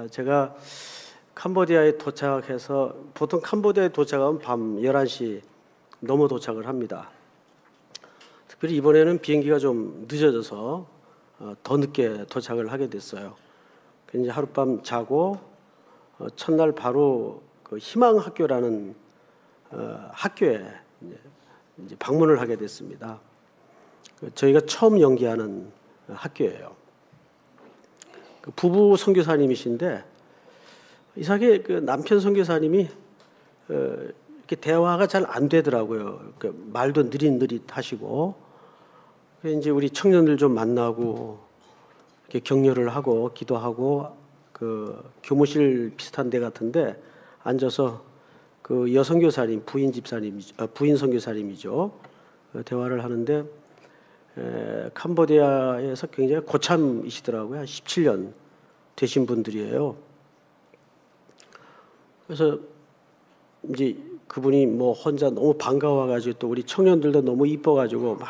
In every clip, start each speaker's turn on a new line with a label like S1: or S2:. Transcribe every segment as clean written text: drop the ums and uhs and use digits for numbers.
S1: 제가 캄보디아에 도착해서 보통 캄보디아에 도착하면 밤 11시 넘어 도착을 합니다. 특별히 이번에는 비행기가 좀 늦어져서 더 늦게 도착을 하게 됐어요. 이제 하룻밤 자고 첫날 바로 그 희망학교라는 학교에 이제 방문을 하게 됐습니다. 저희가 처음 연기하는 학교예요. 그 부부 선교사님이신데 이상하게 그 남편 선교사님이 이렇게 대화가 잘 안 되더라고요. 그 말도 느릿느릿하시고 이제 우리 청년들 좀 만나고 이렇게 격려를 하고 기도하고 그 교무실 비슷한 데 같은데 앉아서 그 여선교사님 부인 선교사님이죠. 대화를 하는데 캄보디아에서 굉장히 고참이시더라고요. 한 17년 되신 분들이에요. 그래서 이제 그분이 뭐 혼자 너무 반가워가지고 또 우리 청년들도 너무 이뻐가지고 막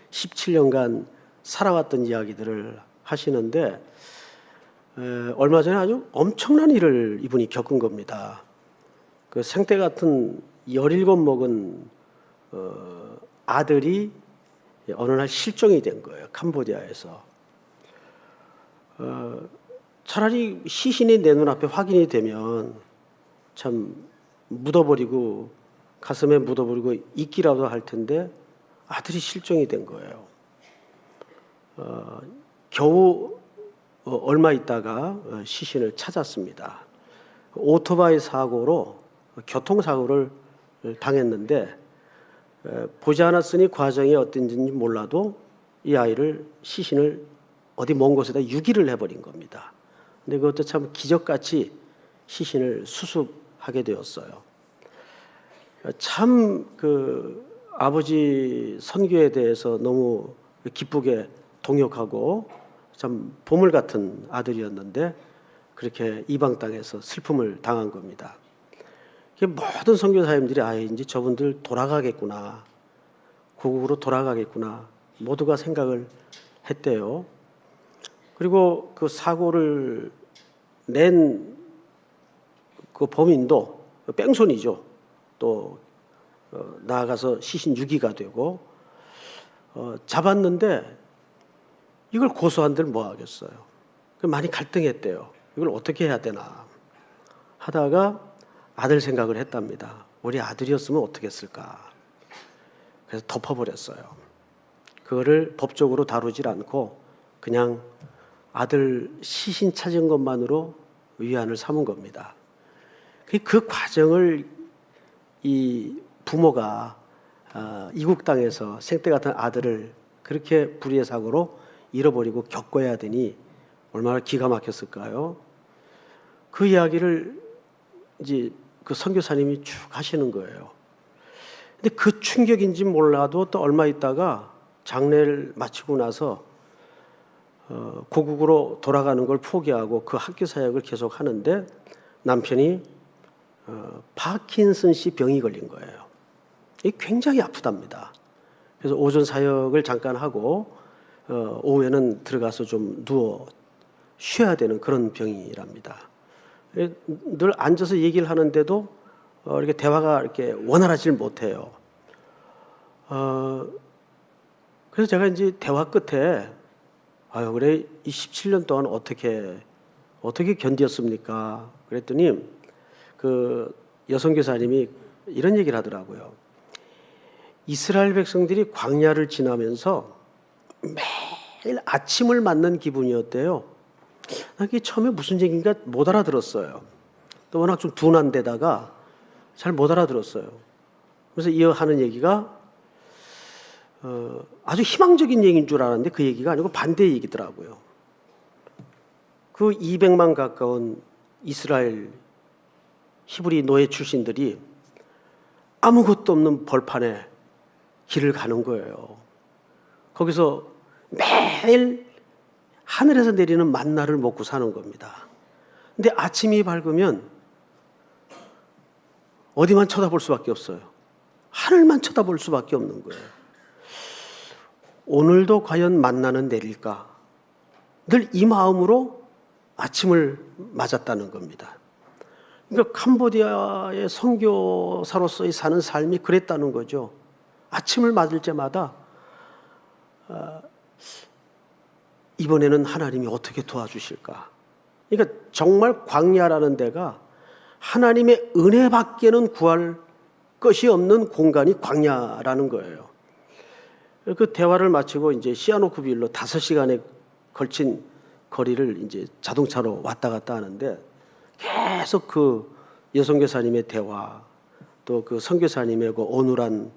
S1: 17년간 살아왔던 이야기들을 하시는데 얼마 전에 아주 엄청난 일을 이분이 겪은 겁니다. 그 생떼 같은 17 먹은 아들이 어느 날 실종이 된 거예요. 캄보디아에서. 차라리 시신이 내 눈앞에 확인이 되면 참 묻어버리고 가슴에 묻어버리고 잊기라도 할 텐데 아들이 실종이 된 거예요. 겨우 얼마 있다가 시신을 찾았습니다. 오토바이 사고로 교통사고를 당했는데 보지 않았으니 과정이 어땠는지 몰라도 이 아이를 시신을 어디 먼 곳에다 유기를 해버린 겁니다. 근데 그것도 참 기적같이 시신을 수습하게 되었어요. 참 그 아버지 선교에 대해서 너무 기쁘게 동역하고 참 보물 같은 아들이었는데 그렇게 이방 땅에서 슬픔을 당한 겁니다. 모든 선교사님들이 이제 저분들 돌아가겠구나, 고국으로 돌아가겠구나 모두가 생각을 했대요. 그리고 그 사고를 낸 그 범인도 뺑소니죠. 또 나아가서 시신 유기가 되고 잡았는데 이걸 고소한들 뭐 하겠어요. 많이 갈등했대요. 이걸 어떻게 해야 되나 하다가 아들 생각을 했답니다. 우리 아들이었으면 어떻게 했을까. 그래서 덮어버렸어요. 그거를 법적으로 다루질 않고 그냥 아들 시신 찾은 것만으로 위안을 삼은 겁니다. 그 과정을 이 부모가 이국 땅에서 생떼 같은 아들을 그렇게 불의의 사고로 잃어버리고 겪어야 되니 얼마나 기가 막혔을까요? 그 이야기를 이제 그 선교사님이 쭉 하시는 거예요. 근데 그 충격인지 몰라도 또 얼마 있다가 장례를 마치고 나서 고국으로 돌아가는 걸 포기하고 그 학교 사역을 계속 하는데 남편이 파킨슨씨 병이 걸린 거예요. 이게 굉장히 아프답니다. 그래서 오전 사역을 잠깐 하고 오후에는 들어가서 좀 누워 쉬어야 되는 그런 병이랍니다. 늘 앉아서 얘기를 하는데도 이렇게 대화가 이렇게 원활하지 못해요. 그래서 제가 이제 대화 끝에 그래 이 17년 동안 어떻게 견디었습니까? 그랬더니 그 여선교사님이 이런 얘기를 하더라고요. 이스라엘 백성들이 광야를 지나면서 매일 아침을 맞는 기분이었대요. 그게 처음에 무슨 얘기인가 못 알아들었어요. 또 워낙 좀 둔한 데다가 잘 못 알아들었어요. 그래서 이어하는 얘기가 아주 희망적인 얘기인 줄 알았는데 그 얘기가 아니고 반대 얘기더라고요. 그 200만 가까운 이스라엘 히브리 노예 출신들이 아무것도 없는 벌판에 길을 가는 거예요. 거기서 매일 하늘에서 내리는 만나를 먹고 사는 겁니다. 근데 아침이 밝으면 어디만 쳐다볼 수밖에 없어요. 하늘만 쳐다볼 수밖에 없는 거예요. 오늘도 과연 만나는 내릴까? 늘 이 마음으로 아침을 맞았다는 겁니다. 그러니까 캄보디아의 선교사로서의 사는 삶이 그랬다는 거죠. 아침을 맞을 때마다 이번에는 하나님이 어떻게 도와주실까? 그러니까 정말 광야라는 데가 하나님의 은혜밖에는 구할 것이 없는 공간이 광야라는 거예요. 그 대화를 마치고 이제 시아노크빌로 5시간에 걸친 거리를 이제 자동차로 왔다 갔다 하는데 계속 그 여선교사님의 대화, 또 그 선교사님의 그 온울한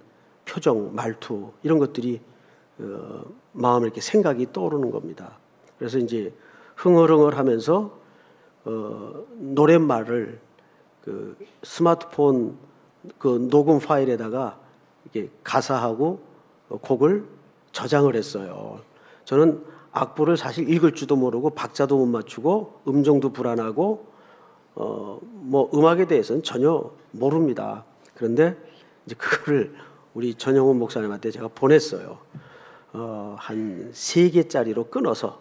S1: 표정, 말투 이런 것들이 마음에 이렇게 생각이 떠오르는 겁니다. 그래서 이제 흥얼흥얼하면서 노랫말을 그 스마트폰 그 녹음 파일에다가 이렇게 가사하고 곡을 저장을 했어요. 저는 악보를 사실 읽을 줄도 모르고 박자도 못 맞추고 음정도 불안하고 뭐 음악에 대해서는 전혀 모릅니다. 그런데 이제 그거를 우리 전영훈 목사님한테 제가 보냈어요. 한 3개짜리로 끊어서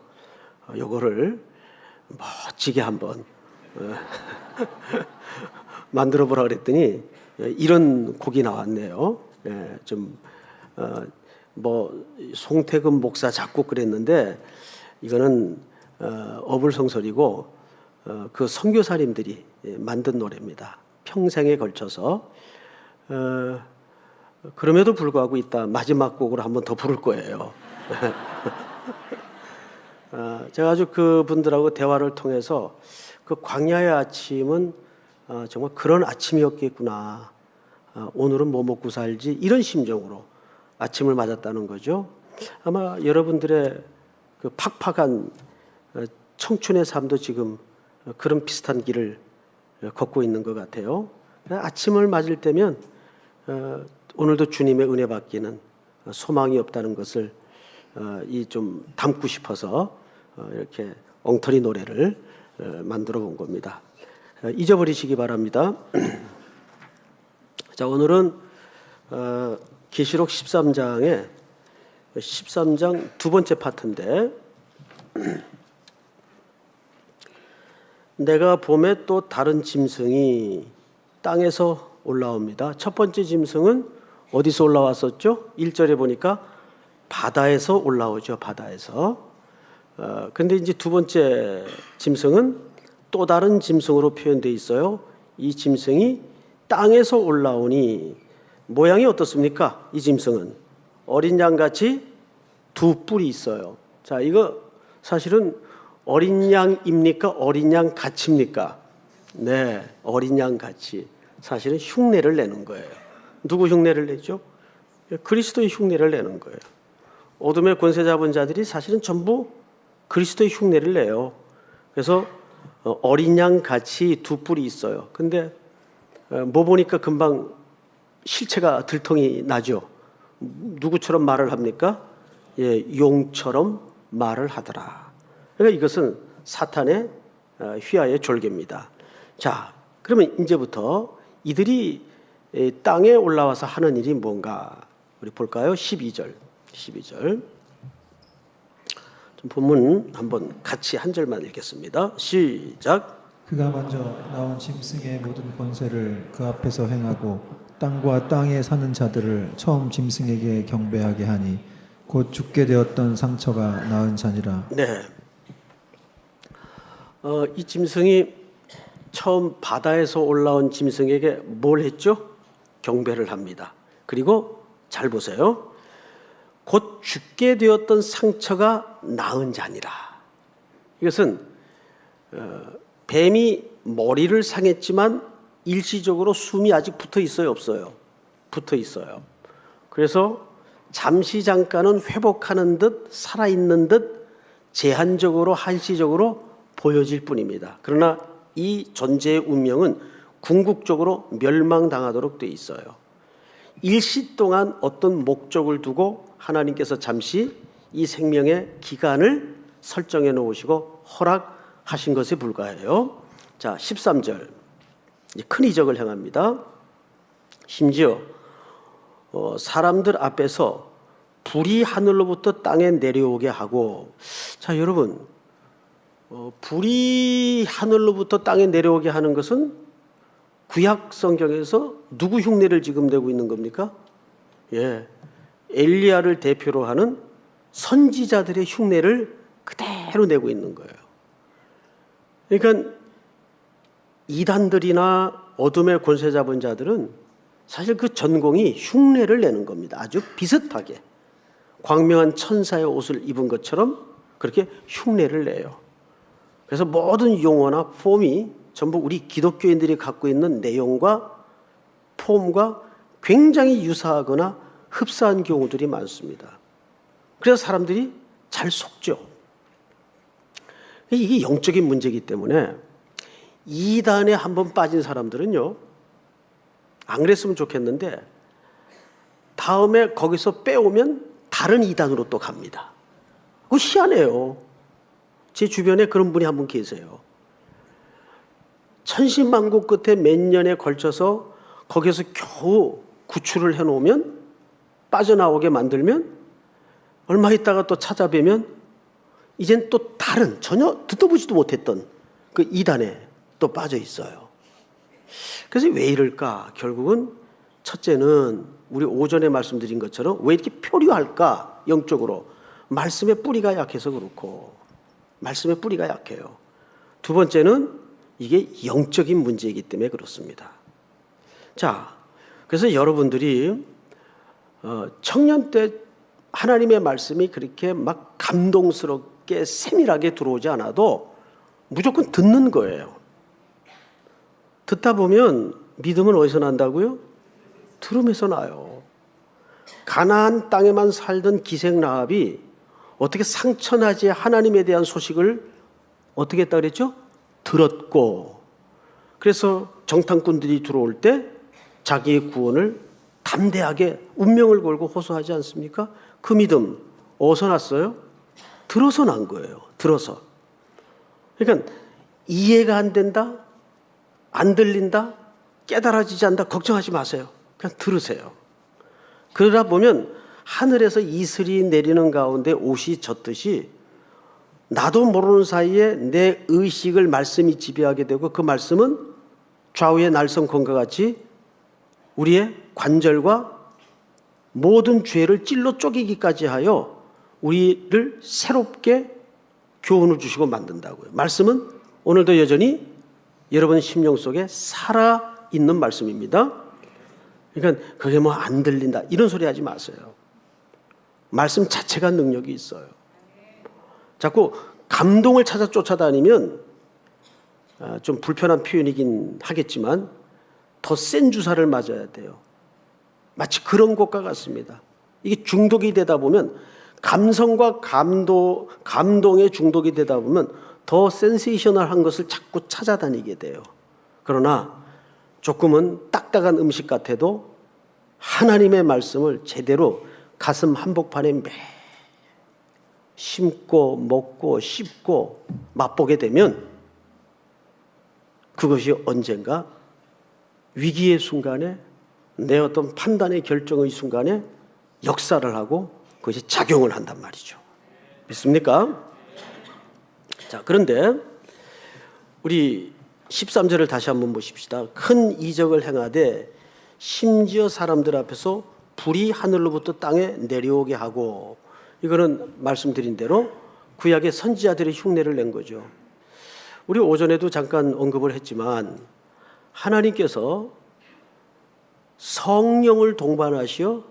S1: 요거를 멋지게 한번 만들어 보라 그랬더니 이런 곡이 나왔네요. 예, 좀 뭐 송태금 목사 작곡 그랬는데 이거는 어불성설이고 그 선교사님들이 만든 노래입니다. 평생에 걸쳐서 그럼에도 불구하고 이따 마지막 곡으로 한번 더 부를 거예요. 제가 아주 그분들하고 대화를 통해서 그 광야의 아침은 정말 그런 아침이었겠구나. 오늘은 뭐 먹고 살지 이런 심정으로 아침을 맞았다는 거죠. 아마 여러분들의 그 팍팍한 청춘의 삶도 지금 그런 비슷한 길을 걷고 있는 것 같아요. 아침을 맞을 때면 오늘도 주님의 은혜 받기는 소망이 없다는 것을 좀 담고 싶어서 이렇게 엉터리 노래를 만들어 본 겁니다. 잊어버리시기 바랍니다. 자, 오늘은 계시록 13장 두 번째 파트인데 내가 봄에 또 다른 짐승이 땅에서 올라옵니다. 첫 번째 짐승은 어디서 올라왔었죠? 1절에 보니까 바다에서 올라오죠. 바다에서. 근데 이제 두 번째 짐승은 또 다른 짐승으로 표현되어 있어요. 이 짐승이 땅에서 올라오니 모양이 어떻습니까? 이 짐승은 어린 양같이 2뿔이 있어요. 자, 이거 사실은 어린 양입니까? 어린 양 같이입니까? 네, 어린 양 같이. 사실은 흉내를 내는 거예요. 누구 흉내를 내죠? 그리스도의 흉내를 내는 거예요. 어둠의 권세 잡은 자들이 사실은 전부 그리스도의 흉내를 내요. 그래서 어린 양 같이 2뿔이 있어요. 근데 뭐 보니까 금방 실체가 들통이 나죠. 누구처럼 말을 합니까? 예, 용처럼 말을 하더라. 그러니까 이것은 사탄의 휘하의 졸개입니다. 자, 그러면 이제부터 이들이 땅에 올라와서 하는 일이 뭔가 우리 볼까요? 12절. 좀 본문 한번 같이 한 절만 읽겠습니다. 시작.
S2: 그가 먼저 나온 짐승의 모든 권세를 그 앞에서 행하고 땅과 땅에 사는 자들을 처음 짐승에게 경배하게 하니 곧 죽게 되었던 상처가 나은 자니라.
S1: 네. 이 짐승이 처음 바다에서 올라온 짐승에게 뭘 했죠? 경배를 합니다. 그리고 잘 보세요. 곧 죽게 되었던 상처가 나은 자니라. 이것은 뱀이 머리를 상했지만 일시적으로 숨이 아직 붙어 있어요, 없어요? 붙어 있어요. 그래서 잠시 잠깐은 회복하는 듯 살아있는 듯 제한적으로 한시적으로 보여질 뿐입니다. 그러나 이 존재의 운명은 궁극적으로 멸망당하도록 되어 있어요. 일시 동안 어떤 목적을 두고 하나님께서 잠시 이 생명의 기간을 설정해 놓으시고 허락하신 것에 불과해요. 자, 13절. 큰 이적을 행합니다. 심지어 사람들 앞에서 불이 하늘로부터 땅에 내려오게 하고. 자, 여러분, 불이 하늘로부터 땅에 내려오게 하는 것은 구약 성경에서 누구 흉내를 지금 내고 있는 겁니까? 예, 엘리야를 대표로 하는 선지자들의 흉내를 그대로 내고 있는 거예요. 그러니까 이단들이나 어둠의 권세 잡은 자들은 사실 그 전공이 흉내를 내는 겁니다. 아주 비슷하게 광명한 천사의 옷을 입은 것처럼 그렇게 흉내를 내요. 그래서 모든 용어나 폼이 전부 우리 기독교인들이 갖고 있는 내용과 폼과 굉장히 유사하거나 흡사한 경우들이 많습니다. 그래서 사람들이 잘 속죠. 이게 영적인 문제이기 때문에 이단에 한번 빠진 사람들은요, 안 그랬으면 좋겠는데 다음에 거기서 빼오면 다른 이단으로 또 갑니다. 그거 희한해요. 제 주변에 그런 분이 한 분 계세요. 천신만고 끝에 몇 년에 걸쳐서 거기서 겨우 구출을 해놓으면, 빠져나오게 만들면 얼마 있다가 또 찾아뵈면 이젠 또 다른, 전혀 듣도 보지도 못했던 그 이단에 또 빠져 있어요. 그래서 왜 이럴까? 결국은 첫째는 우리 오전에 말씀드린 것처럼 왜 이렇게 표류할까? 영적으로 말씀의 뿌리가 약해서 그렇고, 말씀의 뿌리가 약해요. 두 번째는 이게 영적인 문제이기 때문에 그렇습니다. 자, 그래서 여러분들이 청년 때 하나님의 말씀이 그렇게 막 감동스럽게 세밀하게 들어오지 않아도 무조건 듣는 거예요. 듣다 보면 믿음은 어디서 난다고요? 들음에서 나요. 가나안 땅에만 살던 기생 라합이 어떻게 상처나지 하나님에 대한 소식을 어떻게 했다 그랬죠? 들었고, 그래서 정탐꾼들이 들어올 때 자기의 구원을 담대하게 운명을 걸고 호소하지 않습니까? 그 믿음 어디서 났어요? 들어서 난 거예요. 들어서. 그러니까 이해가 안 된다, 안 들린다, 깨달아지지 않는다, 걱정하지 마세요. 그냥 들으세요. 그러다 보면 하늘에서 이슬이 내리는 가운데 옷이 젖듯이 나도 모르는 사이에 내 의식을 말씀이 지배하게 되고, 그 말씀은 좌우의 날성검과 같이 우리의 관절과 모든 죄를 찔러 쪼개기까지 하여 우리를 새롭게 교훈을 주시고 만든다고요. 말씀은 오늘도 여전히 여러분 심령 속에 살아있는 말씀입니다. 그러니까 그게 뭐 안 들린다 이런 소리 하지 마세요. 말씀 자체가 능력이 있어요. 자꾸 감동을 찾아 쫓아다니면 좀 불편한 표현이긴 하겠지만 더 센 주사를 맞아야 돼요. 마치 그런 것과 같습니다. 이게 중독이 되다 보면, 감성과 감동에 중독이 되다 보면 더 센세이셔널한 것을 자꾸 찾아다니게 돼요. 그러나 조금은 딱딱한 음식 같아도 하나님의 말씀을 제대로 가슴 한복판에 매 심고 먹고 씹고 맛보게 되면 그것이 언젠가 위기의 순간에, 내 어떤 판단의 결정의 순간에 역사를 하고 그것이 작용을 한단 말이죠. 믿습니까? 자, 그런데 우리 13절을 다시 한번 보십시다. 큰 이적을 행하되 심지어 사람들 앞에서 불이 하늘로부터 땅에 내려오게 하고, 이거는 말씀드린 대로 구약의 선지자들의 흉내를 낸 거죠. 우리 오전에도 잠깐 언급을 했지만 하나님께서 성령을 동반하시어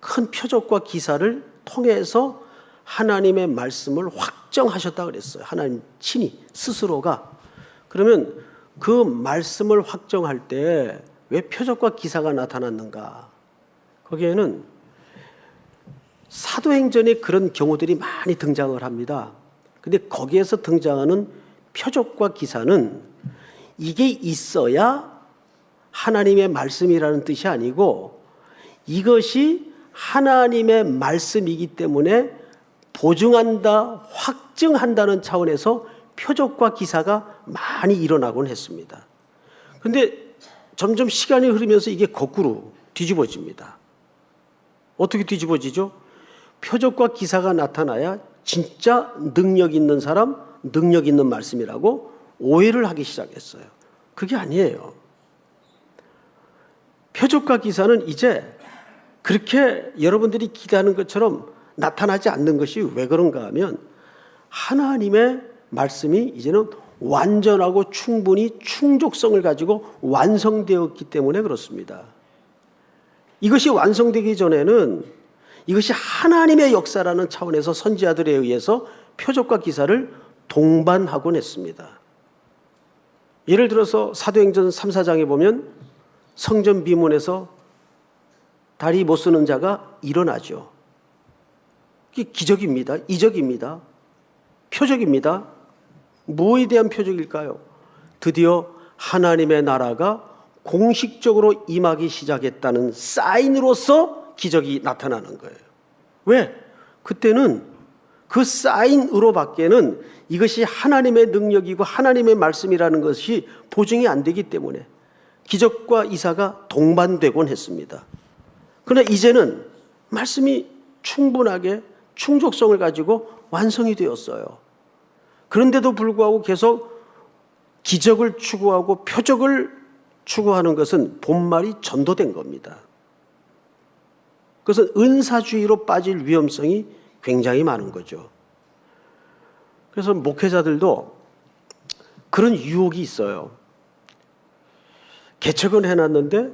S1: 큰 표적과 기사를 통해서 하나님의 말씀을 확정하셨다 그랬어요. 하나님 친히 스스로가. 그러면 그 말씀을 확정할 때 왜 표적과 기사가 나타났는가? 거기에는 사도행전에 그런 경우들이 많이 등장을 합니다. 근데 거기에서 등장하는 표적과 기사는 이게 있어야 하나님의 말씀이라는 뜻이 아니고, 이것이 하나님의 말씀이기 때문에 보증한다, 확증한다는 차원에서 표적과 기사가 많이 일어나곤 했습니다. 그런데 점점 시간이 흐르면서 이게 거꾸로 뒤집어집니다. 어떻게 뒤집어지죠? 표적과 기사가 나타나야 진짜 능력 있는 사람, 능력 있는 말씀이라고 오해를 하기 시작했어요. 그게 아니에요. 표적과 기사는 이제 그렇게 여러분들이 기대하는 것처럼 나타나지 않는 것이 왜 그런가 하면 하나님의 말씀이 이제는 완전하고 충분히 충족성을 가지고 완성되었기 때문에 그렇습니다. 이것이 완성되기 전에는 이것이 하나님의 역사라는 차원에서 선지자들에 의해서 표적과 기사를 동반하곤 했습니다. 예를 들어서 사도행전 3, 4장에 보면 성전 비문에서 다리 못 쓰는 자가 일어나죠. 이게 기적입니다. 이적입니다. 표적입니다. 무엇에 대한 표적일까요? 드디어 하나님의 나라가 공식적으로 임하기 시작했다는 사인으로서 기적이 나타나는 거예요. 왜? 그때는 그 사인으로 밖에는 이것이 하나님의 능력이고 하나님의 말씀이라는 것이 보증이 안 되기 때문에 기적과 이사가 동반되곤 했습니다. 그러나 이제는 말씀이 충분하게 충족성을 가지고 완성이 되었어요. 그런데도 불구하고 계속 기적을 추구하고 표적을 추구하는 것은 본말이 전도된 겁니다. 그것은 은사주의로 빠질 위험성이 굉장히 많은 거죠. 그래서 목회자들도 그런 유혹이 있어요. 개척은 해놨는데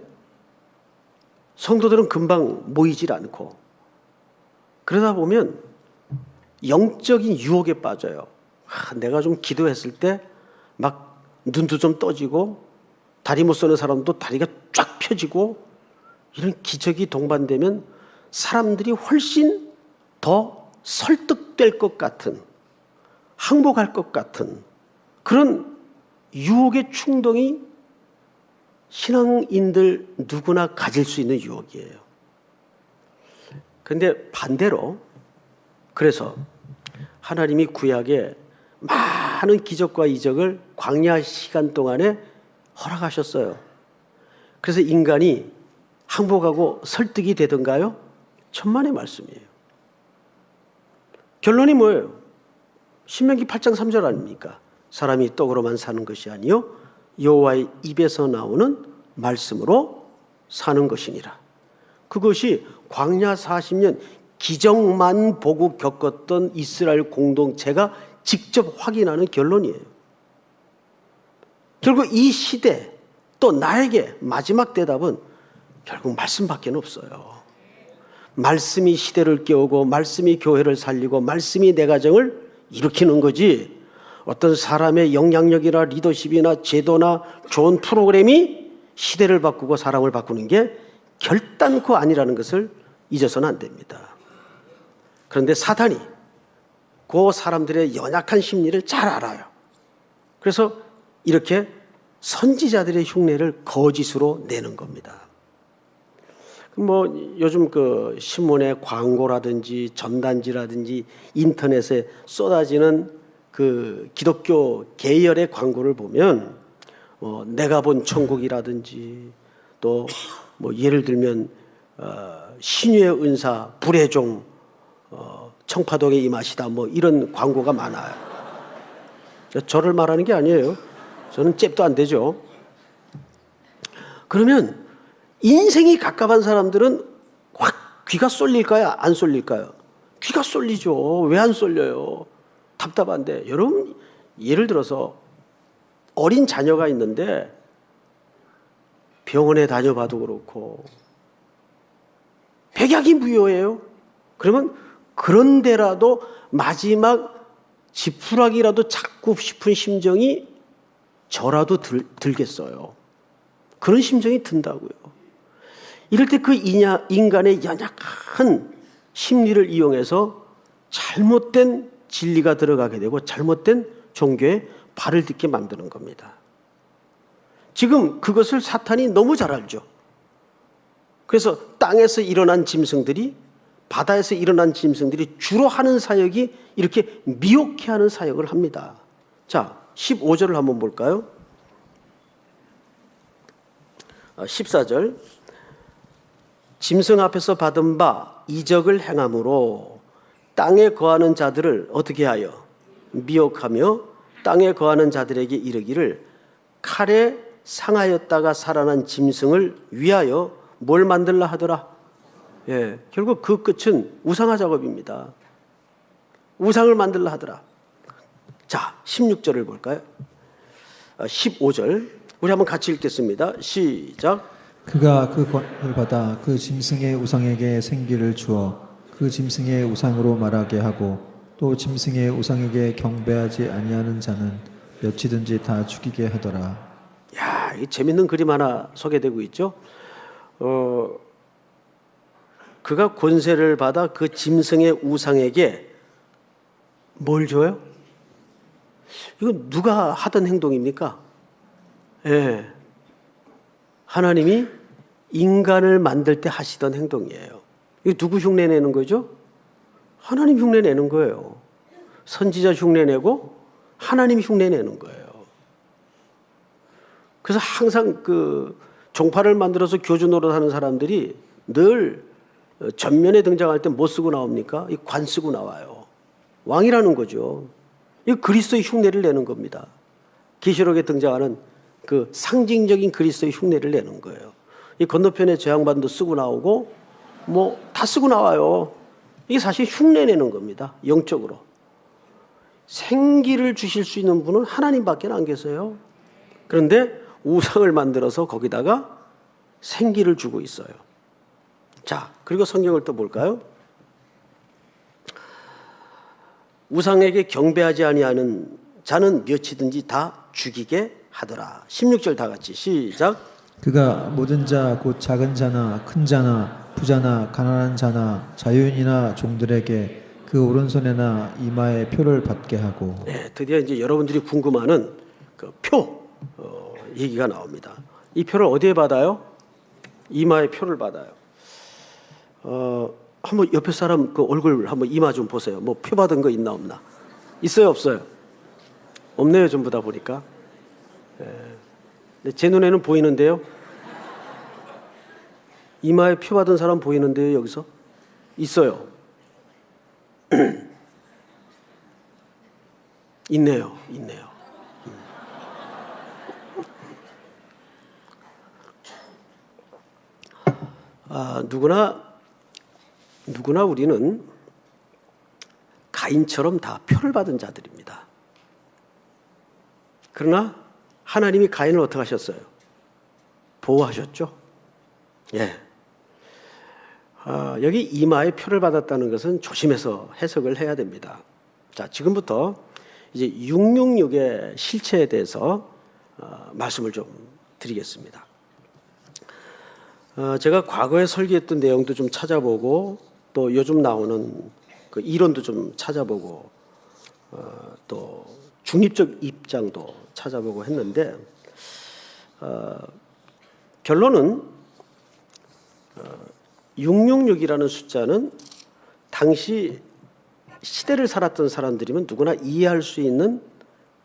S1: 성도들은 금방 모이질 않고 그러다 보면 영적인 유혹에 빠져요. 내가 좀 기도했을 때 막 눈도 좀 떠지고 다리 못 서는 사람도 다리가 쫙 펴지고 이런 기적이 동반되면 사람들이 훨씬 더 설득될 것 같은, 항복할 것 같은 그런 유혹의 충동이 신앙인들 누구나 가질 수 있는 유혹이에요. 그런데 반대로 그래서 하나님이 구약에 많은 기적과 이적을 광야 시간 동안에 허락하셨어요. 그래서 인간이 항복하고 설득이 되던가요? 천만의 말씀이에요. 결론이 뭐예요? 신명기 8장 3절 아닙니까? 사람이 떡으로만 사는 것이 아니요 여호와의 입에서 나오는 말씀으로 사는 것이니라. 그것이 광야 40년 기적만 보고 겪었던 이스라엘 공동체가 직접 확인하는 결론이에요. 결국 이 시대 또 나에게 마지막 대답은 결국 말씀밖에 없어요. 말씀이 시대를 깨우고 말씀이 교회를 살리고 말씀이 내 가정을 일으키는 거지 어떤 사람의 영향력이나 리더십이나 제도나 좋은 프로그램이 시대를 바꾸고 사람을 바꾸는 게 결단코 아니라는 것을 잊어서는 안 됩니다. 그런데 사단이 그 사람들의 연약한 심리를 잘 알아요. 그래서 이렇게 선지자들의 흉내를 거짓으로 내는 겁니다. 뭐 요즘 그 신문의 광고라든지 전단지라든지 인터넷에 쏟아지는 그 기독교 계열의 광고를 보면 내가 본 천국이라든지 또 뭐 예를 들면 신유의 은사 불의 종 청파동에 임하시다 뭐 이런 광고가 많아요. 저를 말하는 게 아니에요. 저는 잽도 안 되죠. 그러면 인생이 갑갑한 사람들은 확 귀가 쏠릴까요? 안 쏠릴까요? 귀가 쏠리죠. 왜 안 쏠려요? 답답한데. 여러분 예를 들어서 어린 자녀가 있는데 병원에 다녀봐도 그렇고 백약이 무효예요. 그러면 그런데라도 마지막 지푸라기라도 잡고 싶은 심정이 저라도 들겠어요. 그런 심정이 든다고요. 이럴 때 그 인간의 연약한 심리를 이용해서 잘못된 진리가 들어가게 되고 잘못된 종교에 발을 딛게 만드는 겁니다. 지금 그것을 사탄이 너무 잘 알죠. 그래서 땅에서 일어난 짐승들이 바다에서 일어난 짐승들이 주로 하는 사역이 이렇게 미혹해 하는 사역을 합니다. 자, 15절을 한번 볼까요? 14절 짐승 앞에서 받은 바 이적을 행함으로 땅에 거하는 자들을 어떻게 하여 미혹하며 땅에 거하는 자들에게 이르기를 칼에 상하였다가 살아난 짐승을 위하여 뭘 만들라 하더라. 예, 결국 그 끝은 우상화 작업입니다. 우상을 만들라 하더라. 자, 16절을 볼까요? 15절 우리 한번 같이 읽겠습니다. 시작.
S2: 그가 그 권을 받아 그 짐승의 우상에게 생기를 주어 그 짐승의 우상으로 말하게 하고 또 짐승의 우상에게 경배하지 아니하는 자는 몇이든지 다 죽이게 하더라.
S1: 야, 이 재밌는 그림 하나 소개되고 있죠. 그가 권세를 받아 그 짐승의 우상에게 뭘 줘요? 이거 누가 하던 행동입니까? 예. 하나님이 인간을 만들 때 하시던 행동이에요. 이거 누구 흉내내는 거죠? 하나님 흉내내는 거예요. 선지자 흉내내고 하나님 흉내내는 거예요. 그래서 항상 그 종파를 만들어서 교주 노릇하는 사람들이 늘 전면에 등장할 때 뭐 쓰고 나옵니까? 이 관 쓰고 나와요. 왕이라는 거죠. 이 그리스도의 흉내를 내는 겁니다. 계시록에 등장하는 그 상징적인 그리스도의 흉내를 내는 거예요. 이 건너편에 저 양반도 쓰고 나오고 뭐 다 쓰고 나와요. 이게 사실 흉내 내는 겁니다. 영적으로. 생기를 주실 수 있는 분은 하나님밖에 안 계세요. 그런데 우상을 만들어서 거기다가 생기를 주고 있어요. 자, 그리고 성경을 또 볼까요? 우상에게 경배하지 아니하는 자는 몇이든지 다 죽이게 하더라. 16절 다 같이 시작.
S2: 그가 모든 자 곧 작은 자나 큰 자나 부자나 가난한 자나 자유인이나 종들에게 그 오른손에나 이마에 표를 받게 하고.
S1: 네, 드디어 이제 여러분들이 궁금해하는 그 표 얘기가 나옵니다. 이 표를 어디에 받아요? 이마에 표를 받아요. 한번 옆에 사람 그 얼굴 한번 이마 좀 보세요. 뭐 표 받은 거 있나 없나? 있어요, 없어요? 없네요, 전부 다 보니까. 제 눈에는 보이는데요. 이마에 표 받은 사람 보이는데요, 여기서? 있어요. 있네요. 누구나 우리는 가인처럼 다 표를 받은 자들입니다. 그러나 하나님이 가인을 어떻게 하셨어요? 보호하셨죠? 예. 여기 이마에 표를 받았다는 것은 조심해서 해석을 해야 됩니다. 자, 지금부터 이제 666의 실체에 대해서 말씀을 좀 드리겠습니다. 제가 과거에 설계했던 내용도 좀 찾아보고 또 요즘 나오는 그 이론도 좀 찾아보고 또 중립적 입장도 찾아보고 했는데 결론은 666이라는 숫자는 당시 시대를 살았던 사람들이면 누구나 이해할 수 있는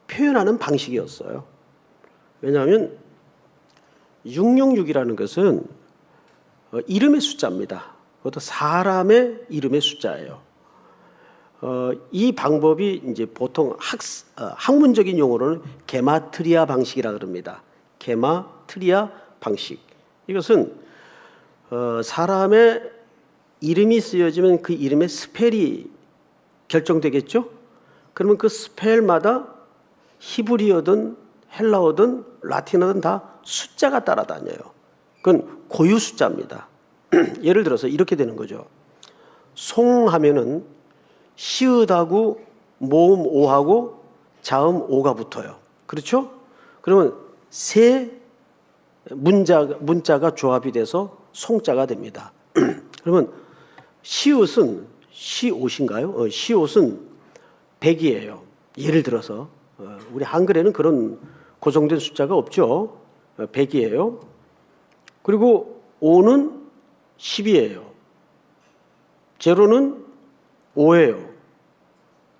S1: 표현하는 방식이었어요. 왜냐하면 666이라는 것은 이름의 숫자입니다. 그것도 사람의 이름의 숫자예요. 이 방법이 이제 보통 학문적인 용어로는 게마트리아 방식이라 그럽니다. 게마트리아 방식. 이것은 사람의 이름이 쓰여지면 그 이름의 스펠이 결정되겠죠? 그러면 그 스펠마다 히브리어든 헬라어든 라틴어든 다 숫자가 따라다녀요. 그건 고유 숫자입니다. 예를 들어서 이렇게 되는 거죠. 송하면은 시읒하고 모음 오하고 자음 오가 붙어요. 그렇죠? 그러면 세 문자가 조합이 돼서 송자가 됩니다. 그러면 시옷은 시옷인가요? 시옷은 100이에요. 예를 들어서 우리 한글에는 그런 고정된 숫자가 없죠. 100이에요. 그리고 5는 10이에요. 제로는 5예요.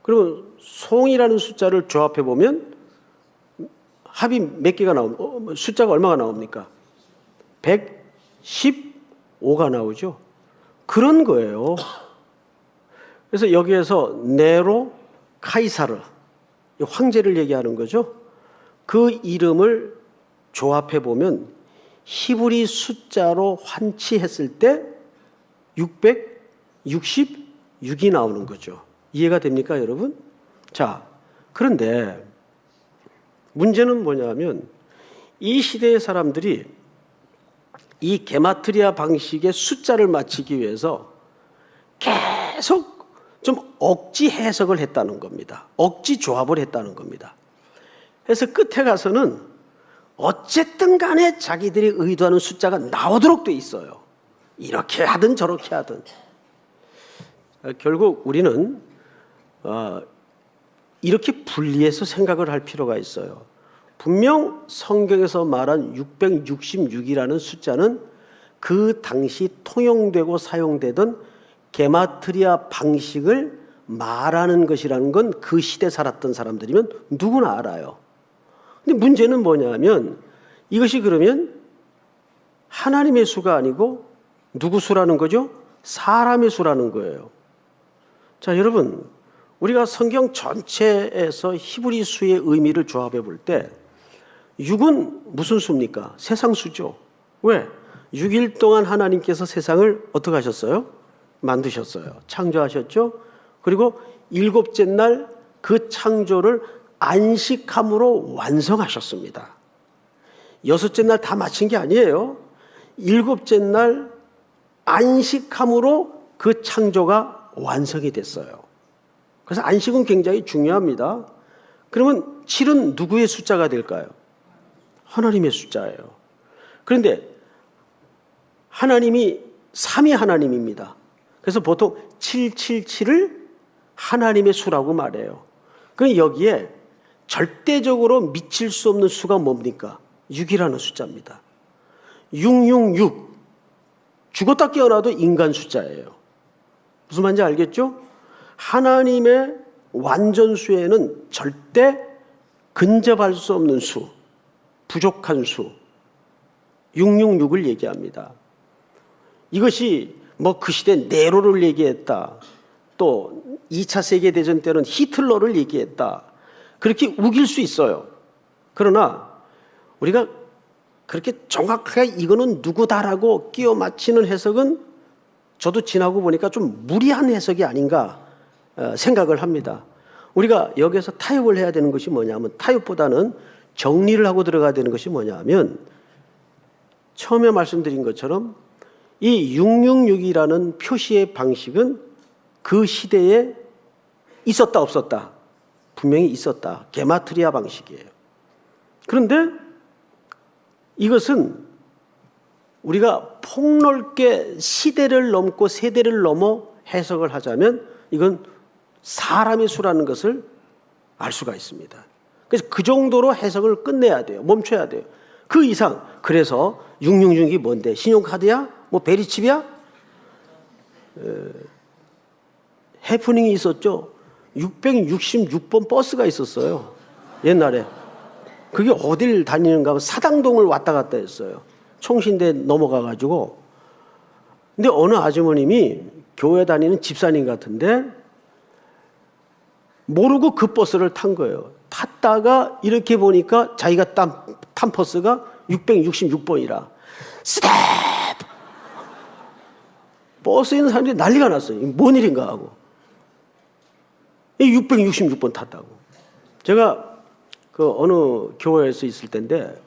S1: 그러면 송이라는 숫자를 조합해 보면 합이 몇 개가 숫자가 얼마가 나옵니까? 115가 나오죠. 그런 거예요. 그래서 여기에서 네로, 카이사르 이 황제를 얘기하는 거죠. 그 이름을 조합해 보면 히브리 숫자로 환치했을 때 666이 나오는 거죠. 이해가 됩니까, 여러분? 자, 그런데 문제는 뭐냐면 이 시대의 사람들이 이 게마트리아 방식의 숫자를 맞추기 위해서 계속 좀 억지 해석을 했다는 겁니다. 억지 조합을 했다는 겁니다. 그래서 끝에 가서는 어쨌든 간에 자기들이 의도하는 숫자가 나오도록 돼 있어요. 이렇게 하든 저렇게 하든. 결국 우리는 이렇게 분리해서 생각을 할 필요가 있어요. 분명 성경에서 말한 666이라는 숫자는 그 당시 통용되고 사용되던 게마트리아 방식을 말하는 것이라는 건 그 시대 살았던 사람들이면 누구나 알아요. 근데 문제는 뭐냐면 이것이 그러면 하나님의 수가 아니고 누구 수라는 거죠? 사람의 수라는 거예요. 자, 여러분, 우리가 성경 전체에서 히브리 수의 의미를 조합해 볼 때 6은 무슨 수입니까? 세상 수죠. 왜? 6일 동안 하나님께서 세상을 어떻게 하셨어요? 만드셨어요. 창조하셨죠. 그리고 일곱째 날 그 창조를 안식함으로 완성하셨습니다. 여섯째 날 다 마친 게 아니에요. 일곱째 날 안식함으로 그 창조가 완성이 됐어요. 그래서 안식은 굉장히 중요합니다. 그러면 7은 누구의 숫자가 될까요? 하나님의 숫자예요. 그런데 하나님이 3위 하나님입니다. 그래서 보통 777을 하나님의 수라고 말해요. 그럼 여기에 절대적으로 미칠 수 없는 수가 뭡니까? 6이라는 숫자입니다. 666. 죽었다 깨어나도 인간 숫자예요. 무슨 말인지 알겠죠? 하나님의 완전수에는 절대 근접할 수 없는 수, 부족한 수, 666을 얘기합니다. 이것이 뭐 그 시대 네로를 얘기했다. 또 2차 세계대전 때는 히틀러를 얘기했다. 그렇게 우길 수 있어요. 그러나 우리가 그렇게 정확하게 이거는 누구다라고 끼워 맞히는 해석은 저도 지나고 보니까 좀 무리한 해석이 아닌가 생각을 합니다. 우리가 여기서 타협을 해야 되는 것이 뭐냐면, 타협보다는 정리를 하고 들어가야 되는 것이 뭐냐면, 처음에 말씀드린 것처럼 이 666이라는 표시의 방식은 그 시대에 있었다 없었다? 분명히 있었다. 게마트리아 방식이에요. 그런데 이것은 우리가 폭넓게 시대를 넘고 세대를 넘어 해석을 하자면 이건 사람의 수라는 것을 알 수가 있습니다. 그래서 그 정도로 해석을 끝내야 돼요. 멈춰야 돼요. 그 이상, 그래서 666이 뭔데? 신용카드야? 뭐 베리칩이야? 해프닝이 있었죠. 666번 버스가 있었어요. 옛날에. 그게 어딜 다니는가 하면 사당동을 왔다 갔다 했어요. 총신대 넘어가가지고. 근데 어느 아주머님이 교회 다니는 집사님 같은데 모르고 그 버스를 탄 거예요. 탔다가 이렇게 보니까 자기가 탄 버스가 666번이라. 스텝! 버스에 있는 사람들이 난리가 났어요. 뭔 일인가 하고. 666번 탔다고. 제가 그 어느 교회에서 있을 때인데,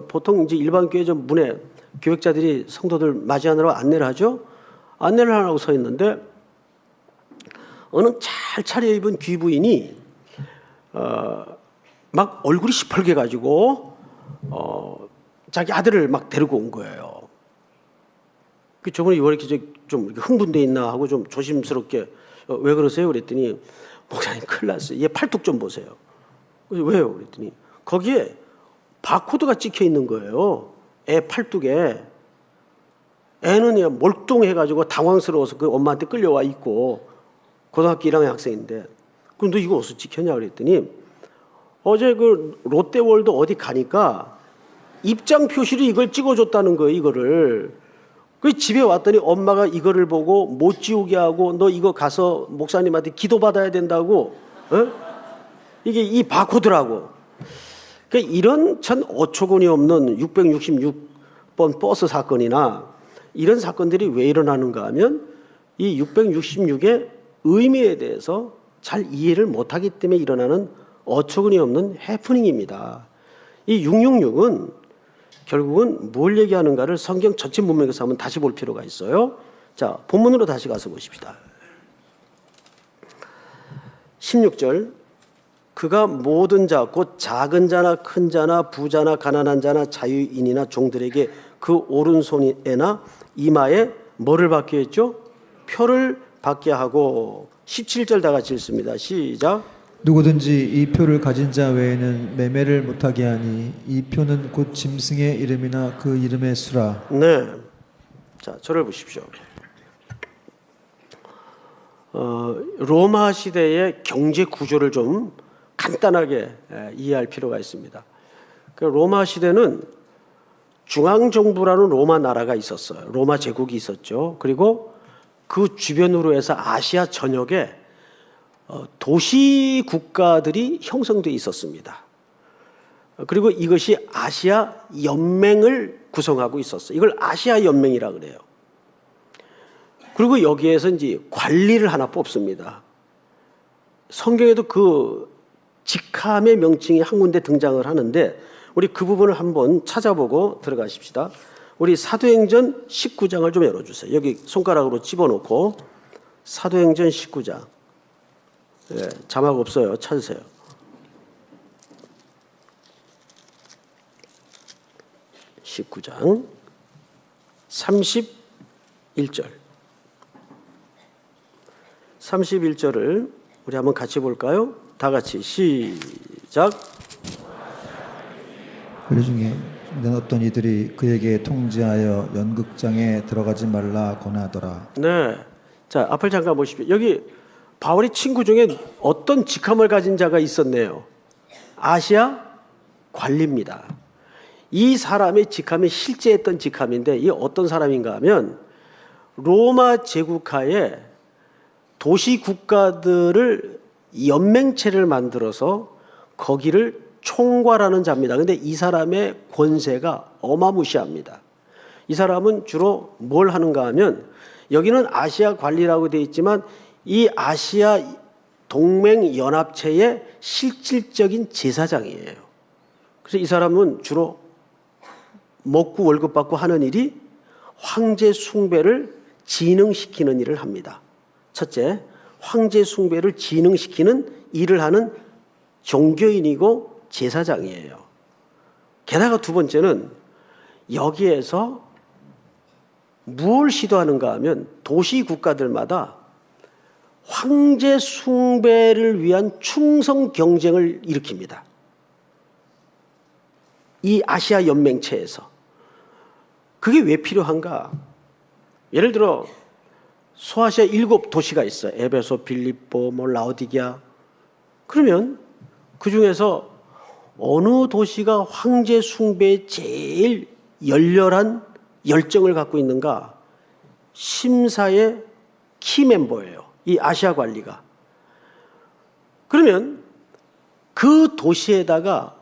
S1: 보통 이제 일반 교회 좀 문에 교역자들이 성도들 맞이하느라고 안내를 하죠. 안내를 하라고 서 있는데, 어느 잘 차려입은 귀부인이 막 얼굴이 시뻘게 가지고 자기 아들을 막 데리고 온 거예요. 그 저분이 왜 이렇게 좀 흥분돼 있나 하고 좀 조심스럽게 왜 그러세요? 그랬더니 목사님 큰일 났어요. 얘 팔뚝 좀 보세요. 그래서 왜요? 그랬더니 거기에 바코드가 찍혀 있는 거예요. 애 팔뚝에. 애는 몰뚱해가지고 당황스러워서 그 엄마한테 끌려와 있고 고등학교 1학년 학생인데, 그럼 너 이거 어디서 찍혔냐 그랬더니 어제 그 롯데월드 어디 가니까 입장 표시로 이걸 찍어줬다는 거예요. 이거를. 그 집에 왔더니 엄마가 이거를 보고 못 지우게 하고 너 이거 가서 목사님한테 기도받아야 된다고. 어? 이게 이 바코드라고. 그러니까 이런 전 어처구니 없는 666번 버스 사건이나 이런 사건들이 왜 일어나는가 하면 이 666의 의미에 대해서 잘 이해를 못하기 때문에 일어나는 어처구니 없는 해프닝입니다. 이 666은 결국은 뭘 얘기하는가를 성경 전체 문맥에서 한번 다시 볼 필요가 있어요. 자, 본문으로 다시 가서 보십시다. 16절, 그가 모든 자 곧 작은 자나 큰 자나 부자나 가난한 자나 자유인이나 종들에게 그 오른손에나 이마에 뭐를 받게 했죠? 표를 받게 하고. 17절 다 같이 읽습니다. 시작.
S2: 누구든지 이 표를 가진 자 외에는 매매를 못하게 하니 이 표는 곧 짐승의 이름이나 그 이름의 수라.
S1: 네. 자, 저를 보십시오. 로마 시대의 경제 구조를 좀 간단하게 이해할 필요가 있습니다. 그 로마 시대는 중앙정부라는 로마 나라가 있었어요. 로마 제국이 있었죠. 그리고 그 주변으로 해서 아시아 전역에 도시 국가들이 형성돼 있었습니다. 그리고 이것이 아시아 연맹을 구성하고 있었어요. 이걸 아시아 연맹이라 그래요. 그리고 여기에서 이제 관리를 하나 뽑습니다. 성경에도 그 직함의 명칭이 한 군데 등장을 하는데 우리 그 부분을 한번 찾아보고 들어가십시다. 우리 사도행전 19장을 좀 열어주세요. 여기 손가락으로 집어넣고 사도행전 19장. 예, 자막 없어요. 찾으세요. (19장) 31절 31절을 우리 한번 같이 볼까요? 다 같이 시작.
S2: 그 중에 어떤 이들이 그에게 통지하여 연극장에 들어가지 말라 권하더라.
S1: 네, 자 앞을 잠깐 보십시오. 여기 바울의 친구 중에 어떤 직함을 가진 자가 있었네요. 아시아 관리입니다. 이 사람의 직함이 실제 했던 직함인데 이 어떤 사람인가 하면 로마 제국하에 도시 국가들을 연맹체를 만들어서 거기를 총괄하는 자입니다. 그런데 이 사람의 권세가 어마무시합니다. 이 사람은 주로 뭘 하는가 하면 여기는 아시아 관리라고 되어 있지만 이 아시아 동맹연합체의 실질적인 제사장이에요. 그래서 이 사람은 주로 먹고 월급 받고 하는 일이 황제 숭배를 진흥시키는 일을 합니다. 첫째, 황제 숭배를 진흥시키는 일을 하는 종교인이고 제사장이에요. 게다가 두 번째는 여기에서 무엇을 시도하는가 하면 도시 국가들마다 황제 숭배를 위한 충성 경쟁을 일으킵니다. 이 아시아 연맹체에서. 그게 왜 필요한가? 예를 들어 소아시아 7도시가 있어요. 에베소, 빌립보, 라오디게아. 그러면 그 중에서 어느 도시가 황제 숭배에 제일 열렬한 열정을 갖고 있는가? 심사의 키 멤버예요. 이 아시아 관리가. 그러면 그 도시에다가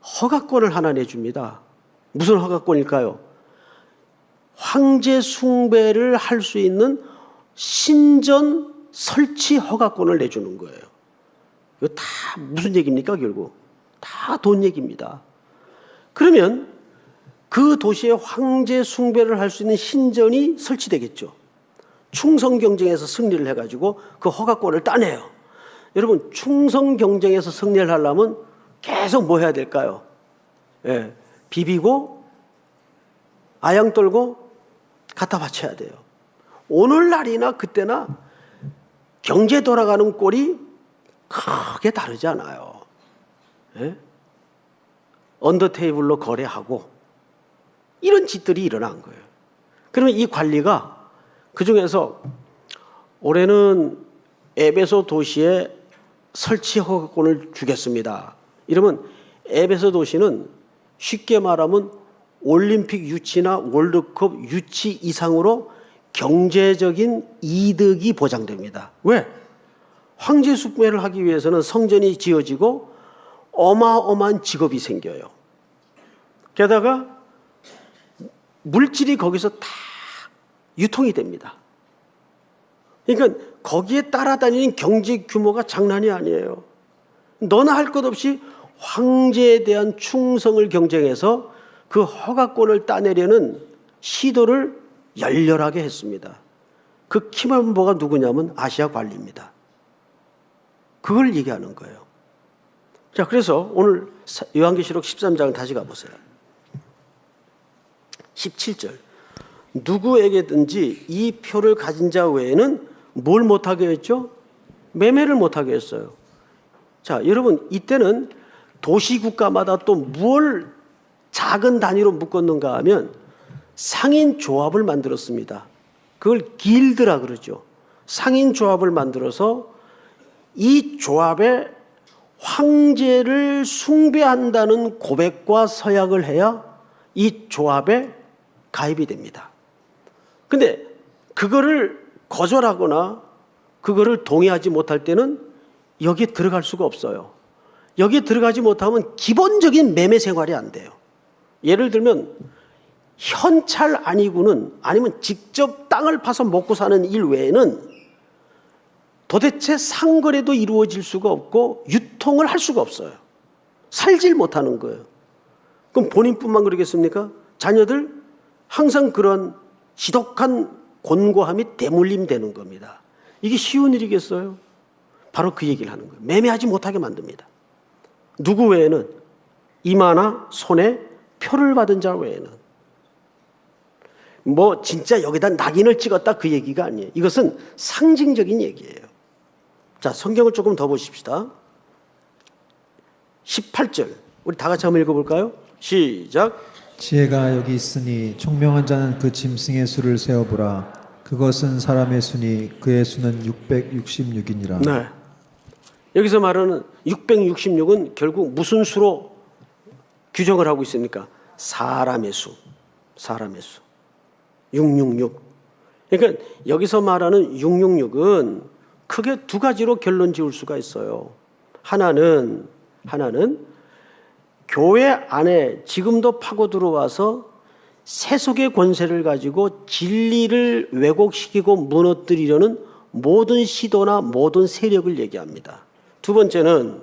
S1: 허가권을 하나 내줍니다. 무슨 허가권일까요? 황제 숭배를 할 수 있는 신전 설치 허가권을 내주는 거예요. 이거 다 무슨 얘기입니까? 결국 다 돈 얘기입니다. 그러면 그 도시에 황제 숭배를 할 수 있는 신전이 설치되겠죠. 충성 경쟁에서 승리를 해가지고 그 허가권을 따내요. 여러분 충성 경쟁에서 승리를 하려면 계속 뭐 해야 될까요? 예, 비비고 아양 떨고 갖다 바쳐야 돼요. 오늘날이나 그때나 경제 돌아가는 꼴이 크게 다르지 않아요. 예? 언더테이블로 거래하고 이런 짓들이 일어난 거예요. 그러면 이 관리가 그중에서 올해는 에베소 도시에 설치 허가권을 주겠습니다. 이러면 에베소 도시는 쉽게 말하면 올림픽 유치나 월드컵 유치 이상으로 경제적인 이득이 보장됩니다. 왜? 황제 숭배를 하기 위해서는 성전이 지어지고 어마어마한 직업이 생겨요. 게다가 물질이 거기서 다 유통이 됩니다. 그러니까 거기에 따라다니는 경제 규모가 장난이 아니에요. 너나 할 것 없이 황제에 대한 충성을 경쟁해서 그 허가권을 따내려는 시도를 열렬하게 했습니다. 그 키멤버가 누구냐면 아시아 관리입니다. 그걸 얘기하는 거예요. 자, 그래서 오늘 요한계시록 13장 다시 가보세요. 17절. 누구에게든지 이 표를 가진 자 외에는 뭘 못하게 했죠? 매매를 못하게 했어요. 자, 여러분, 이때는 도시국가마다 또 뭘 작은 단위로 묶었는가 하면 상인 조합을 만들었습니다. 그걸 길드라 그러죠. 상인 조합을 만들어서 이 조합에 황제를 숭배한다는 고백과 서약을 해야 이 조합에 가입이 됩니다. 근데 그거를 거절하거나 그거를 동의하지 못할 때는 여기에 들어갈 수가 없어요. 여기에 들어가지 못하면 기본적인 매매 생활이 안 돼요. 예를 들면 현찰 아니고는 아니면 직접 땅을 파서 먹고 사는 일 외에는 도대체 상거래도 이루어질 수가 없고 유통을 할 수가 없어요. 살질 못하는 거예요. 그럼 본인뿐만 그러겠습니까? 자녀들 항상 그런 지독한 곤고함이 대물림 되는 겁니다. 이게 쉬운 일이겠어요? 바로 그 얘기를 하는 거예요. 매매하지 못하게 만듭니다. 누구 외에는 이마나 손에 표를 받은 자 외에는 뭐 진짜 여기다 낙인을 찍었다 그 얘기가 아니에요. 이것은 상징적인 얘기예요. 자, 성경을 조금 더 보십시다. 18절 우리 다 같이 한번 읽어볼까요? 시작.
S2: 지혜가 여기 있으니 총명한 자는 그 짐승의 수를 세어보라. 그것은 사람의 수니 그의 수는 666이니라.
S1: 네. 여기서 말하는 666은 결국 무슨 수로 규정을 하고 있습니까? 사람의 수. 사람의 수. 666. 그러니까 여기서 말하는 666은 크게 두 가지로 결론 지을 수가 있어요. 하나는 교회 안에 지금도 파고 들어와서 세속의 권세를 가지고 진리를 왜곡시키고 무너뜨리려는 모든 시도나 모든 세력을 얘기합니다. 두 번째는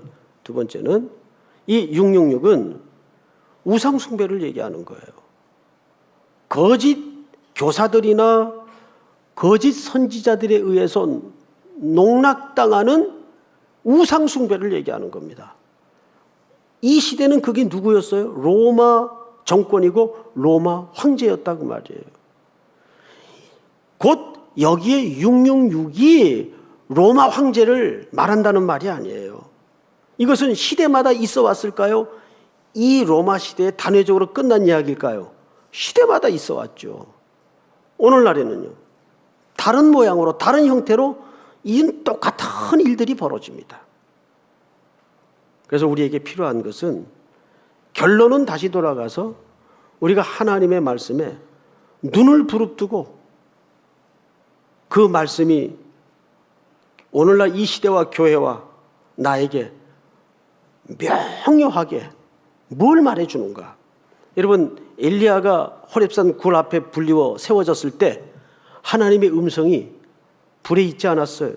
S1: 이 666은 우상 숭배를 얘기하는 거예요. 거짓 교사들이나 거짓 선지자들에 의해서 농락당하는 우상 숭배를 얘기하는 겁니다. 이 시대는 그게 누구였어요? 로마 정권이고 로마 황제였다고 말이에요. 곧 여기에 666이 로마 황제를 말한다는 말이 아니에요. 이것은 시대마다 있어 왔을까요? 이 로마 시대에 단회적으로 끝난 이야기일까요? 시대마다 있어 왔죠. 오늘날에는요. 다른 모양으로 다른 형태로 이 똑같은 일들이 벌어집니다. 그래서 우리에게 필요한 것은 결론은 다시 돌아가서 우리가 하나님의 말씀에 눈을 부릅뜨고 그 말씀이 오늘날 이 시대와 교회와 나에게 명료하게 뭘 말해주는가. 여러분, 엘리야가 호렙산 굴 앞에 불리워 세워졌을 때 하나님의 음성이 불에 있지 않았어요.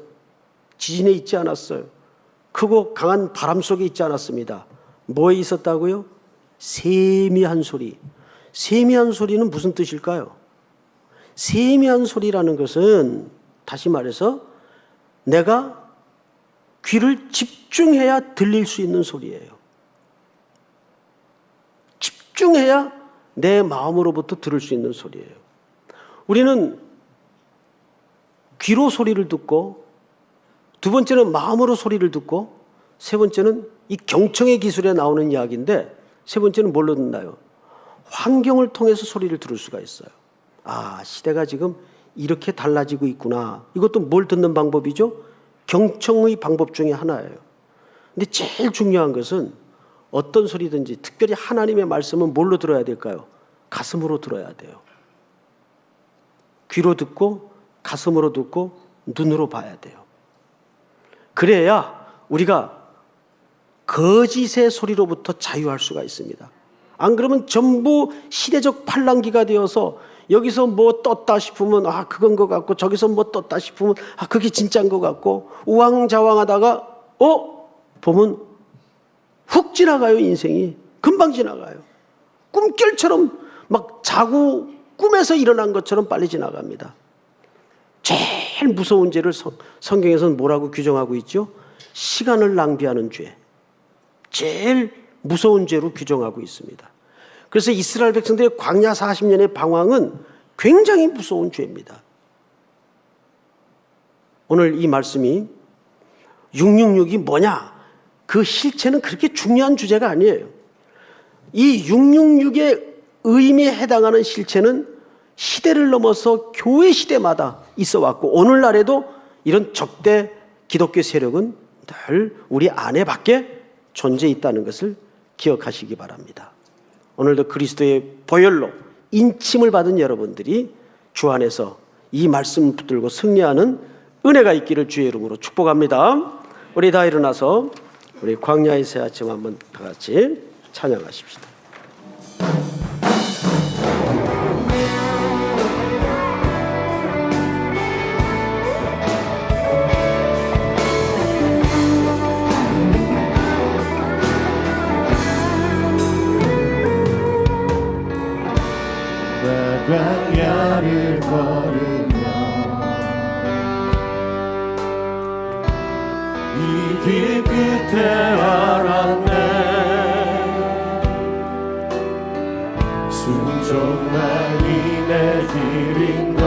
S1: 지진에 있지 않았어요. 크고 강한 바람 속에 있지 않았습니다. 뭐에 있었다고요? 세미한 소리. 세미한 소리는 무슨 뜻일까요? 세미한 소리라는 것은 다시 말해서 내가 귀를 집중해야 들릴 수 있는 소리예요. 집중해야 내 마음으로부터 들을 수 있는 소리예요. 우리는 귀로 소리를 듣고 두 번째는 마음으로 소리를 듣고 세 번째는 이 경청의 기술에 나오는 이야기인데 세 번째는 뭘로 듣나요? 환경을 통해서 소리를 들을 수가 있어요. 아, 시대가 지금 이렇게 달라지고 있구나. 이것도 뭘 듣는 방법이죠? 경청의 방법 중에 하나예요. 근데 제일 중요한 것은 어떤 소리든지 특별히 하나님의 말씀은 뭘로 들어야 될까요? 가슴으로 들어야 돼요. 귀로 듣고 가슴으로 듣고 눈으로 봐야 돼요. 그래야 우리가 거짓의 소리로부터 자유할 수가 있습니다. 안 그러면 전부 시대적 팔랑귀가 되어서 여기서 뭐 떴다 싶으면 그건 것 같고, 저기서 뭐 떴다 싶으면 그게 진짜인 것 같고, 우왕좌왕하다가 보면 훅 지나가요. 인생이 금방 지나가요. 꿈결처럼 막 자고 꿈에서 일어난 것처럼 빨리 지나갑니다. 제일 무서운 죄를 성경에서는 뭐라고 규정하고 있죠? 시간을 낭비하는 죄. 제일 무서운 죄로 규정하고 있습니다. 그래서 이스라엘 백성들의 광야 40년의 방황은 굉장히 무서운 죄입니다. 오늘 이 말씀이 666이 뭐냐? 그 실체는 그렇게 중요한 주제가 아니에요. 이 666의 의미에 해당하는 실체는 시대를 넘어서 교회 시대마다 있어 왔고, 오늘날에도 이런 적대 기독교 세력은 늘 우리 안에 밖에 존재해 있다는 것을 기억하시기 바랍니다. 오늘도 그리스도의 보혈로 인침을 받은 여러분들이 주 안에서 이 말씀 붙들고 승리하는 은혜가 있기를 주의 이름으로 축복합니다. 우리 다 일어나서 우리 광야의 새 아침 한번 다 같이 찬양하십시다.
S3: 광야를 걸으며 이 길 끝에 알았네. 순종만이 내 길인가.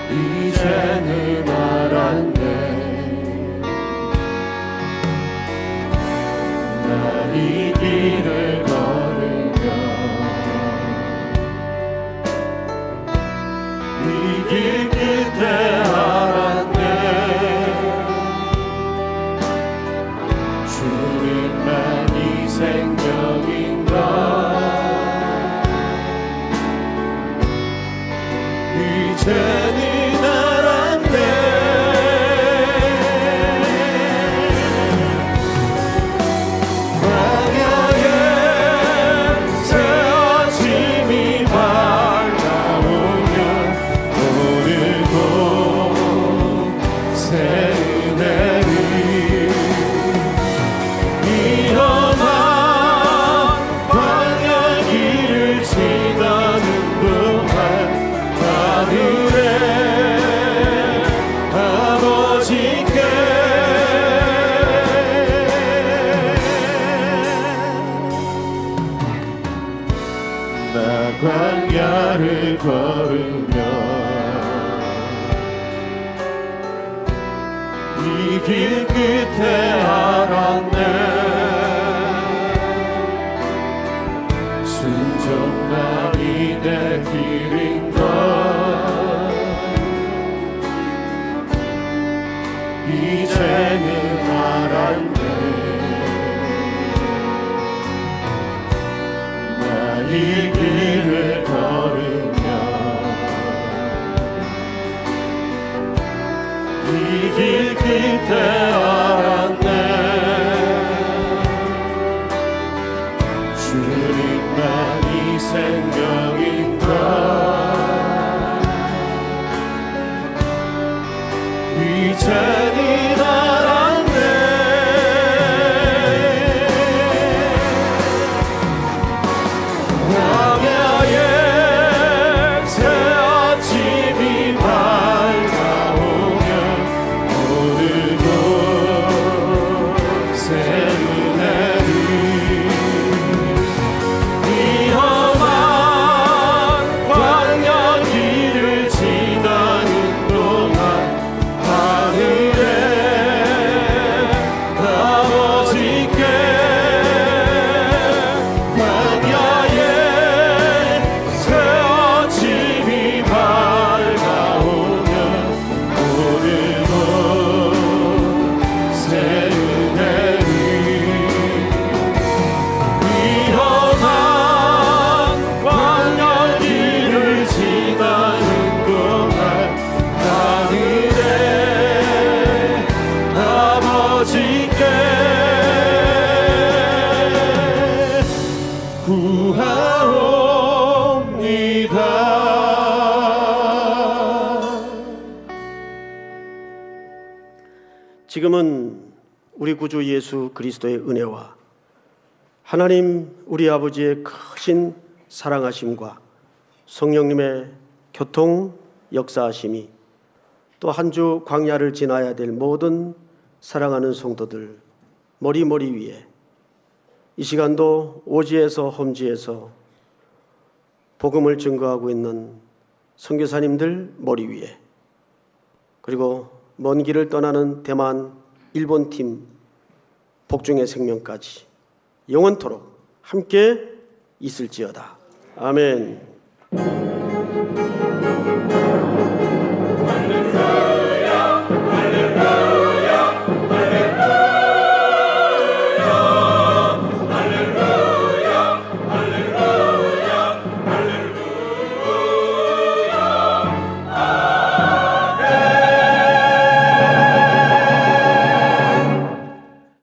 S3: 이제는 알았네. 나 이 길을 이 길 끝에 알았네. 주님만이 생명인가. 이제는 알았네. 광야를 걸으며 이 길 끝에 알았네. 순종만이 내 길인가. 이제는 알았네. 나 이 길을 걸으며 이 길 끝에 알았네. 주님만이 생명인가. 이제는 알았네. 광야의 새 아침이 밝아오면 오늘도 아버지께 구하옵니다.
S1: 지금은 우리 구주 예수 그리스도의 은혜와 하나님 우리 아버지의 크신 사랑하심과 성령님의 교통 역사하심이 또 한 주 광야를 지나야 될 모든 사랑하는 성도들 머리 위에 이 시간도 오지에서 험지에서 복음을 증거하고 있는 선교사님들 머리 위에 그리고 먼 길을 떠나는 대만 일본팀 복중의 생명까지 영원토록 함께 있을지어다. 아멘.